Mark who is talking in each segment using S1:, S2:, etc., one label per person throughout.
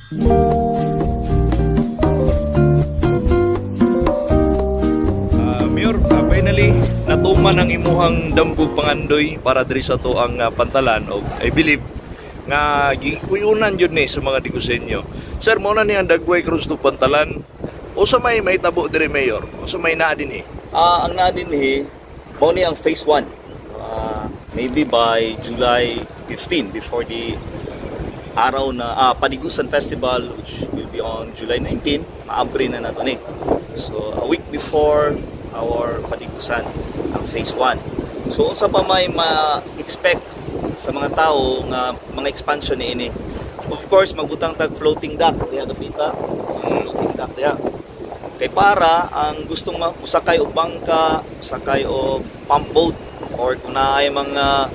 S1: Mayor, finally natuman ang imuhang dambog pangandoy para diri sa to ang pantalan og I believe nga gikuyunan jud ni sa mga negosyento. Sir, mo na ni ang dagway cross to pantalan o sa may tabo diri Mayor o sa may naa dinhi?
S2: Ang naa dinhi mo ni ang phase 1. Maybe by July 15 before the araw na Panigusan Festival, which will be on July 19, maabri na nato ni. So a week before our Panigusan ang phase 1. So unsa pa may ma-expect sa mga tao nga mga expansion ni ini? Of course magbutang tag floating dock diha dapita. Floating dock diha. Kay para ang gustong usakay og bangka, usakay og pump boat or kung naay mga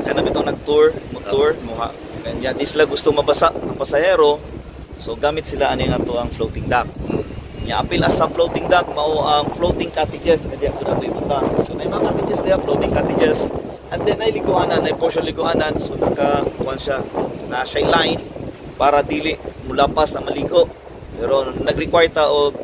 S2: kanang bitong nag-tour, motor, muha. Kanya di sila gusto mabasa ng pasahero. So gamit sila ani nga to ang floating dock. Nya apil as sa floating dock mao ang floating cottages kadi ako na ibuta. So may mga cottages diha, floating cottages. And then ay liguanan, ay portion liguanan, so naka-kuan siya na siya line para dili mulapas ang maligo. Pero nag-require ta og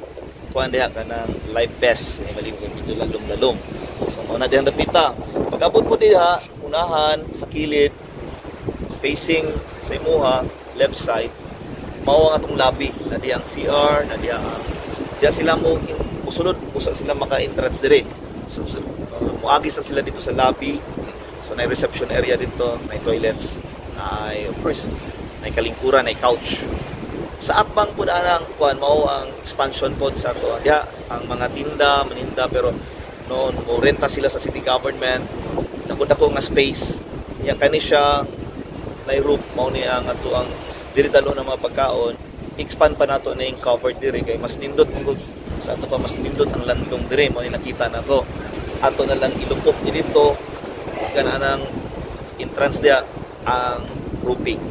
S2: kuan diha kanang life vest ay maligo medyo lalom-lalom. So mao na diha dapita. Pag-abot po diha, unahan sa kilid facing sa imuha left side mao ang atong lobby, na diha ang CR, na diha ang diha sila mo usulod usa sila maka-entrance dire. So muagi sa sila dito sa lobby. So na reception area dito, may toilets, ay of course, may kalingkuran, may couch. Sa atbang po na ang kuan mao ang expansion pod sa to. Diha ang mga tinda, maninda pero noon mo renta sila sa city government. Dako-dako nga space. Yang kani siya na roof mao ni ang ato ang diri dalo ng mga pagkaon. Expand pa nato na yung covered diri kay mas nindot mo sa ato pa mas nindot ang landong diri mao ni nakita nato. Ato na lang ilupok dito kanang entrance dia ang roofing.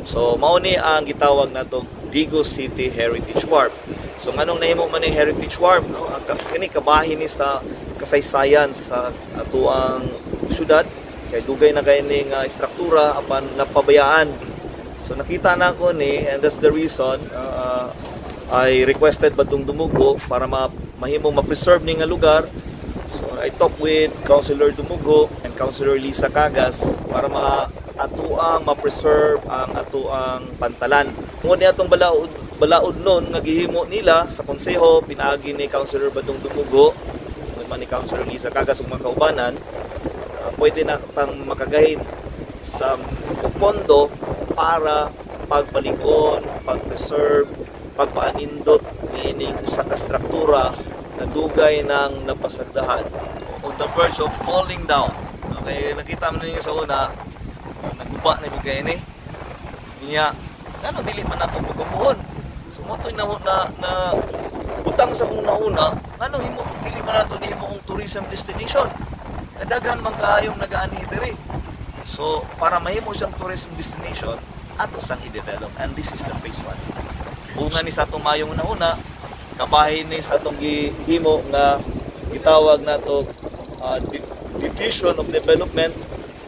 S2: So mao ni ang gitawag nato Digo City Heritage Wharf. So nganong nahimo man ang Heritage Wharf, no? Kani kabahin ni sa kasaysayan sa ato ang syudad kay dugay na kay ning struktura apan napabayaan. So nakita na ko ni, and that's the reason I requested badung Dumugo para mahimong ma-preserve ni nga lugar. So I talked with Councilor Dumugo and Councilor Lisa Cagas para atuang ma-preserve ang atuang pantalan. Ngunit atong balaod noon nga gihimo nila sa konseho pinaagi ni Councilor Badung Dumugo man ni Councilor Lisa Cagas ug mga kaubanan, pwede na tang makagahin sa pondo para pagbalikon, pag-preserve, pagpaanindot niining usa ka struktura na dugay nang napasagdahan on the verge of falling down. Okay, nakita mo ninyo sa una, naguba na bigay ni niya ano dili man nato pagbubuhon. So mo toy na butang sa mong nauna, ano himo dili man nato ni himo tourism destination. Daghan man kaayong nagaani diri. So para mahimo siyang tourism destination, ato sang i-develop, and this is the phase 1. Bunga ni sa atong mayong nauna, kabahin ni sa atong gihimo nga gitawag nato division of development,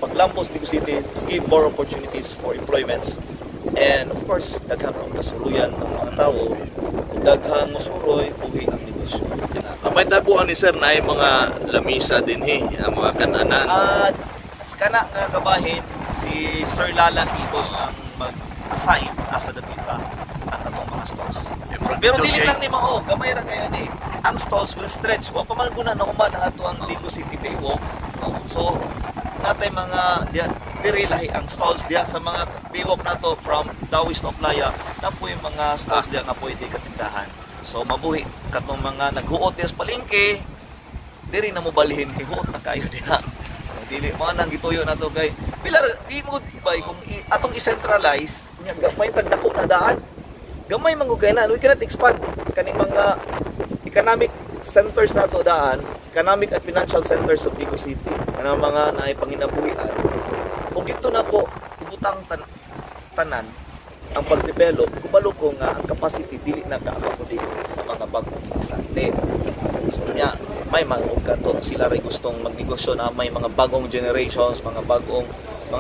S2: paglampos Digo City to give more opportunities for employments. And of course, daghang kasuluyan ng mga tao, daghang masuroy, buhi ang negosyo.
S1: May tabuan ni sir na ay mga lamisa din ang mga kananan.
S2: Sa kana nga kabahin, si Sir Lalang Igos ang mag-assign asa dapita ang atong mga stalls. Pero dili lang ni mao, gamay ra kay ani. Ang stalls will stretch. Wa pa man guna na human ang ato ang Digo City Baywalk. So natay mga diri lahi ang stalls diya sa mga baywalk nato from Taoist of Laya na po yung mga stalls diya nga pwede katindahan. So mabuhi katong mga naghuot diya sa palengke, diri na mo balihin kay huot na kayo diha. Dili mo nang gituyo nato kay pilar di mo bay kung atong i-centralize nya gamay tagdako na daan. Gamay man gugay na, we cannot expand kaning mga economic centers nato daan, economic at financial centers of Digo City. Kanang mga naay panginabuhian. Kung dito na po ibutang tanan ang pag-develop, kumalo ko nga ang capacity dili na ka-accommodate sa mga bagong migrante. So nya may mga to sila ray gustong magnegosyo na may mga bagong generations, mga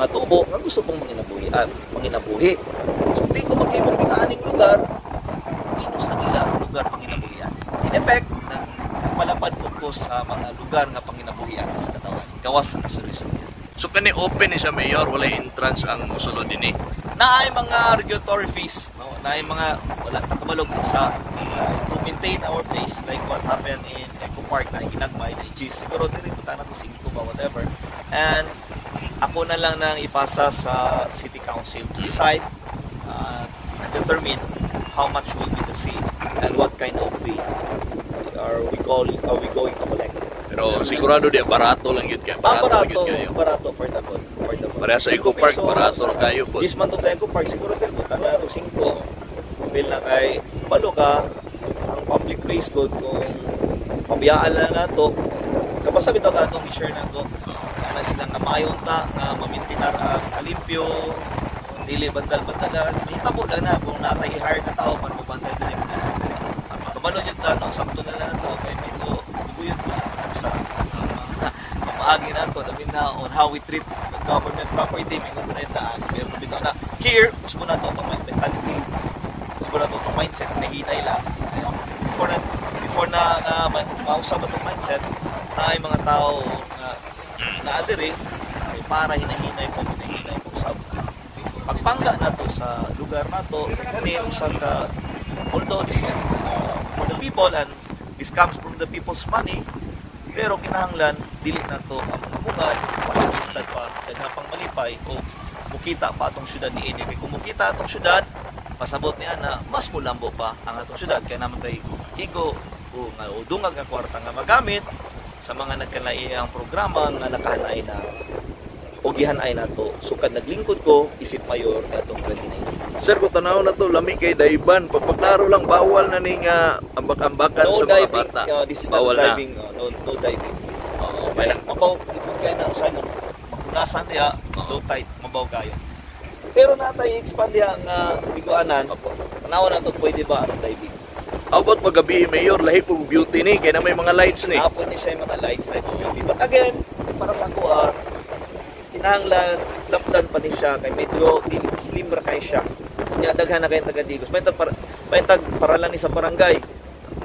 S2: tubo nga gusto pong manginabuhi. So di ko maghimong dinaaning lugar mga lugar nga panginabuhian sa katawan. Gawas sa kasulisan.
S1: So kani open ni sa mayor, wala entrance ang musulod dinhi.
S2: Naay mga regulatory fees, no? Naay mga wala ta kabalog sa to maintain our place like what happened in Eco Park na ginagmay na GC siguro diri puta na to 5 ba whatever. And ako na lang nang ipasa sa City Council to decide and determine how much will be the fee and what kind of fee are we going to collect.
S1: Pero sigurado di barato lang yun kaya. Barato yun kayo.
S2: Barato for the boat.
S1: Pareha sa Eco Park, barato lang kayo po.
S2: Dismantle sa Eco Park, siguro din po, tanga ito 5. Bill na kay, balo ka, ang public place code kung pabiyaan lang na ito, kapag sabi ito ka itong i-share na ito, kaya na silang kamayon ta, na mamintinar ang kalimpyo, dili bandal-bandalan, mahita po lang na kung natay-hire na tao para mabantay din yung kabalo yun ta, no, sakto na lang ito, kaya medyo buyot po sa maagi na ito, namin na on how we treat government property, may nga na itaan, pero bitaw na, here, gusto mo na ito, itong mentality, gusto mo na ito, itong mindset, nahinay lang, before na mausap itong mindset, na ay mga tao na adere, ay para hinahinay po sa pagpangga na to sa lugar na to, kani usang ka, although this is for the people and this comes from the people's money, pero kinahanglan dili na to ang mga bungad pagkitad pa daghang pang malipay o mukita pa atong syudad ni EDP. Kung mukita atong syudad, pasabot niya na mas mulambo pa ang atong syudad kaya naman tay igo o dungag nga kwarta nga magamit sa mga nagkalaiyang programa nga nakahanay na o gihanay na to. Sukad naglingkod ko isip mayor atong 2019.
S1: Sir, kung tanaw na to, lami kay Daiban. Pagpaklaro lang, bawal na ning ambak-ambakan
S2: No
S1: sa mga
S2: diving,
S1: bata.
S2: this is
S1: Bawal
S2: not
S1: na.
S2: diving, no diving.
S1: Oo,
S2: Kaya
S1: may
S2: mabaw kaya na usay mo. Magunasan diha, low tide, mabaw kayo. Pero natay expand diha ang biguanan. Tanaw na to pwede ba ang diving?
S1: How about magabi, Mayor? Lahi po beauty ni, kaya na may mga lights ni.
S2: Hapon ni siya yung mga lights like beauty. But again, para sa ako kinahanglan lapdan pa ni siya kay medyo slim ra kay siya. Nya daghan na kay taga Digos. May tag para lang ni sa barangay.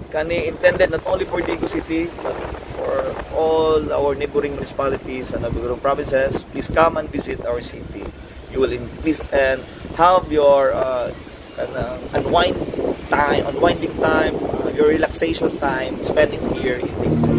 S2: Kani intended not only for Digos City but for all our neighboring municipalities and neighboring provinces. Please come and visit our city. You will please and have your unwinding time, your relaxation time spending here in Digos City.